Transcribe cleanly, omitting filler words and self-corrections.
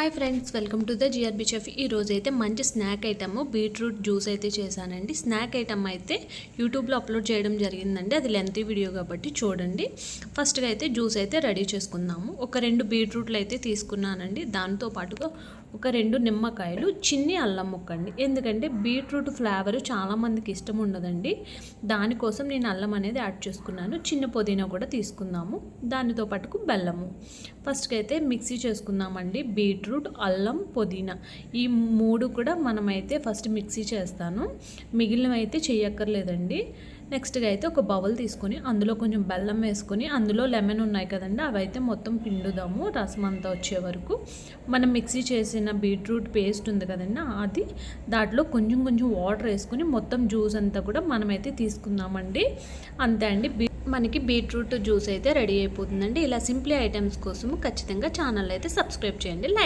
Hi friends, welcome to the GRB chef. ఈరోజు అయితే మంచి స్నాక్ ఐటమ్ బీట్రూట్ జ్యూస్ అయితే చేశానండి. స్నాక్ ఐటమ్ అయితే యూట్యూబ్లో అప్లోడ్ చేయడం జరిగిందండి. అది లెంతీ వీడియో కాబట్టి చూడండి. ఫస్ట్గా అయితే జ్యూస్ అయితే రెడీ చేసుకుందాము. ఒక 2 బీట్రూట్లు అయితే తీసుకున్నానండి. దాంతో పాటుగా ఒక 2 నిమ్మకాయలు, చిన్ని అల్లం ముక్కండి. ఎందుకంటే బీట్రూట్ ఫ్లేవర్ చాలామందికి ఇష్టం ఉండదండి. దానికోసం నేను అల్లం అనేది యాడ్ చేసుకున్నాను. చిన్న పుదీనా కూడా తీసుకుందాము. దానితో పాటుకు బెల్లము. ఫస్ట్గా అయితే మిక్సీ చేసుకుందామండి. బీట్రూట్, అల్లం, పుదీనా ఈ 3 కూడా మనమైతే ఫస్ట్ మిక్సీ చేస్తాను. మిగిలినవి అయితే చేయక్కర్లేదండి. నెక్స్ట్గా అయితే ఒక బౌల్ తీసుకొని అందులో కొంచెం బెల్లం వేసుకొని అందులో లెమన్ ఉన్నాయి కదండి, అవైతే మొత్తం పిండుదాము రసం అంతా వచ్చే వరకు. మనం మిక్సీ చేసిన బీట్రూట్ పేస్ట్ ఉంది కదండి, అది దాంట్లో కొంచెం కొంచెం వాటర్ వేసుకొని మొత్తం జ్యూస్ అంతా కూడా మనమైతే తీసుకుందామండి. అంతే అండి, మనకి బీట్రూట్ జ్యూస్ అయితే రెడీ అయిపోతుందండి. ఇలా సింప్లీ ఐటమ్స్ కోసం ఖచ్చితంగా ఛానల్ అయితే సబ్స్క్రైబ్ చేయండి, లైక్